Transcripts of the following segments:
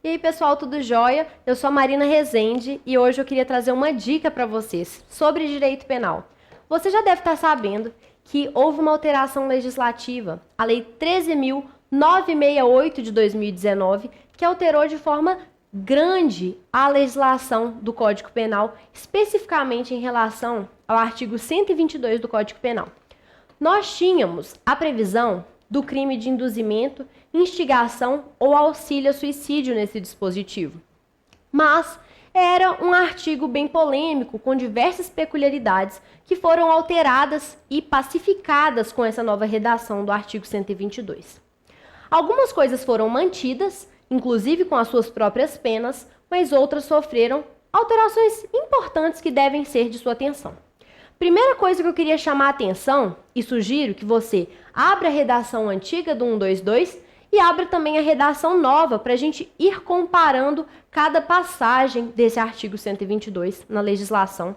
E aí, pessoal, tudo jóia? Eu sou a Marina Rezende e hoje eu queria trazer uma dica para vocês sobre direito penal. Você já deve estar sabendo que houve uma alteração legislativa, a Lei 13.968 de 2019, que alterou de forma grande a legislação do Código Penal, especificamente em relação ao artigo 122 do Código Penal. Nós tínhamos a previsão do crime de induzimento, instigação ou auxílio a suicídio nesse dispositivo. Mas era um artigo bem polêmico, com diversas peculiaridades que foram alteradas e pacificadas com essa nova redação do artigo 122. Algumas coisas foram mantidas, inclusive com as suas próprias penas, mas outras sofreram alterações importantes que devem ser de sua atenção. Primeira coisa que eu queria chamar a atenção, e sugiro que você abra a redação antiga do 122 e abra também a redação nova para a gente ir comparando cada passagem desse artigo 122 na legislação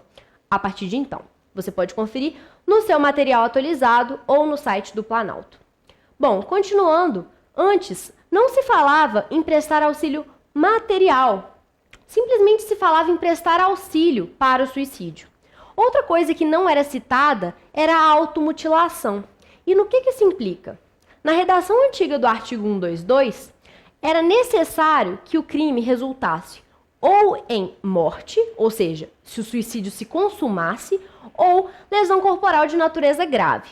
a partir de então. Você pode conferir no seu material atualizado ou no site do Planalto. Bom, continuando, antes não se falava em prestar auxílio material, simplesmente se falava em prestar auxílio para o suicídio. Outra coisa que não era citada era a automutilação. E no que isso implica? Na redação antiga do artigo 122, era necessário que o crime resultasse ou em morte, ou seja, se o suicídio se consumasse, ou lesão corporal de natureza grave.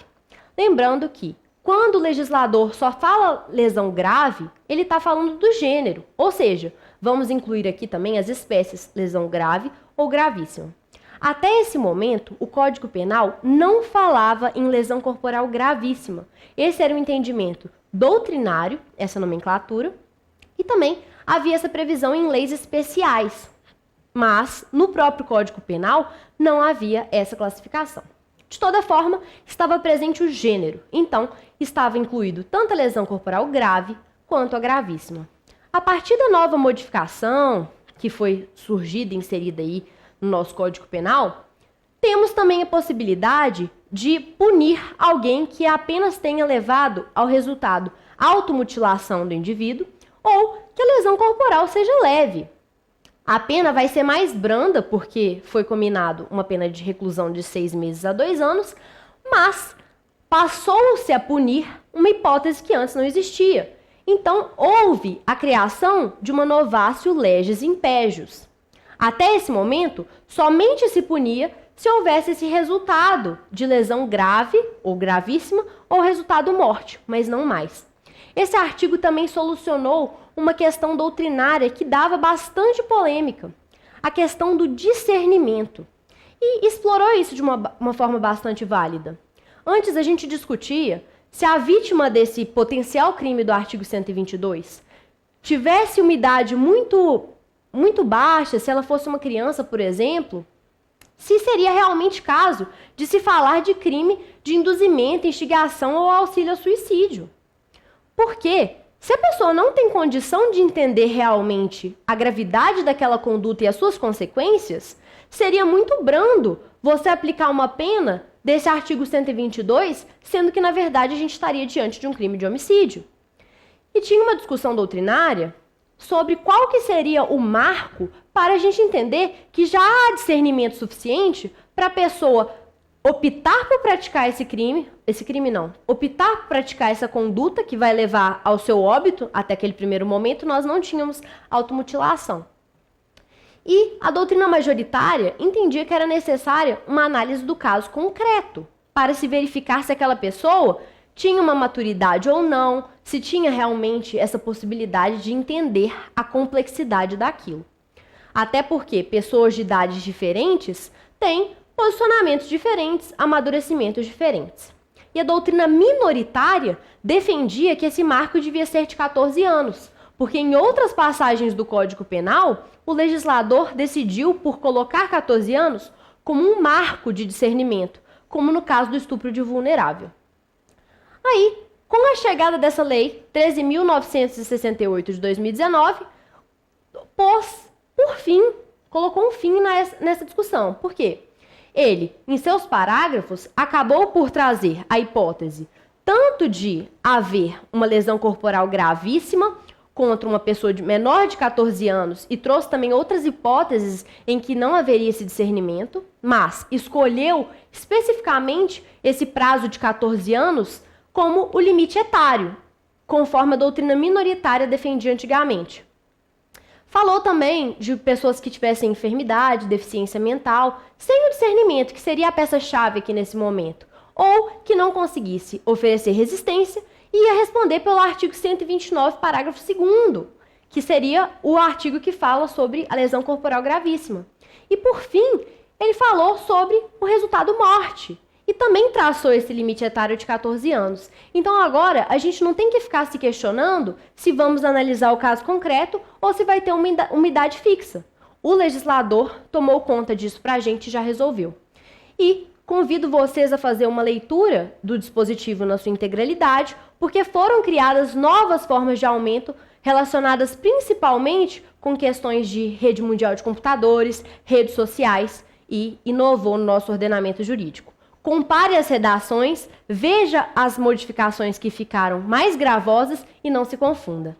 Lembrando que, quando o legislador só fala lesão grave, ele está falando do gênero, ou seja, vamos incluir aqui também as espécies lesão grave ou gravíssima. Até esse momento, o Código Penal não falava em lesão corporal gravíssima. Esse era o entendimento doutrinário, essa nomenclatura, e também havia essa previsão em leis especiais. Mas, no próprio Código Penal, não havia essa classificação. De toda forma, estava presente o gênero, então estava incluído tanto a lesão corporal grave quanto a gravíssima. A partir da nova modificação, que foi surgida e inserida aí no nosso Código Penal, temos também a possibilidade de punir alguém que apenas tenha levado ao resultado a automutilação do indivíduo ou que a lesão corporal seja leve. A pena vai ser mais branda, porque foi combinado uma pena de reclusão de 6 meses a 2 anos, mas passou-se a punir uma hipótese que antes não existia. Então, houve a criação de uma novatio legis impejus. Até esse momento, somente se punia se houvesse esse resultado de lesão grave ou gravíssima ou resultado morte, mas não mais. Esse artigo também solucionou uma questão doutrinária que dava bastante polêmica, a questão do discernimento, e explorou isso de uma forma bastante válida. Antes a gente discutia se a vítima desse potencial crime do artigo 122 tivesse uma idade muito baixa, se ela fosse uma criança, por exemplo, se seria realmente caso de se falar de crime de induzimento, instigação ou auxílio ao suicídio. Porque, se a pessoa não tem condição de entender realmente a gravidade daquela conduta e as suas consequências, seria muito brando você aplicar uma pena desse artigo 122, sendo que, na verdade, a gente estaria diante de um crime de homicídio. E tinha uma discussão doutrinária sobre qual que seria o marco para a gente entender que já há discernimento suficiente para a pessoa optar por praticar optar por praticar essa conduta que vai levar ao seu óbito. Até aquele primeiro momento nós não tínhamos automutilação. E a doutrina majoritária entendia que era necessária uma análise do caso concreto para se verificar se aquela pessoa tinha uma maturidade ou não, se tinha realmente essa possibilidade de entender a complexidade daquilo. Até porque pessoas de idades diferentes têm posicionamentos diferentes, amadurecimentos diferentes. E a doutrina minoritária defendia que esse marco devia ser de 14 anos, porque em outras passagens do Código Penal, o legislador decidiu por colocar 14 anos como um marco de discernimento, como no caso do estupro de vulnerável. Aí, com a chegada dessa lei 13.968 de 2019, colocou um fim nessa discussão. Por quê? Ele, em seus parágrafos, acabou por trazer a hipótese tanto de haver uma lesão corporal gravíssima contra uma pessoa menor de 14 anos e trouxe também outras hipóteses em que não haveria esse discernimento, mas escolheu especificamente esse prazo de 14 anos como o limite etário, conforme a doutrina minoritária defendia antigamente. Falou também de pessoas que tivessem enfermidade, deficiência mental, sem o discernimento, que seria a peça-chave aqui nesse momento, ou que não conseguisse oferecer resistência, e ia responder pelo artigo 129, parágrafo 2º, que seria o artigo que fala sobre a lesão corporal gravíssima. E, por fim, ele falou sobre o resultado morte, e também traçou esse limite etário de 14 anos. Então, agora, a gente não tem que ficar se questionando se vamos analisar o caso concreto ou se vai ter uma idade fixa. O legislador tomou conta disso para a gente e já resolveu. E convido vocês a fazer uma leitura do dispositivo na sua integralidade, porque foram criadas novas formas de aumento relacionadas principalmente com questões de rede mundial de computadores, redes sociais, e inovou no nosso ordenamento jurídico. Compare as redações, veja as modificações que ficaram mais gravosas e não se confunda.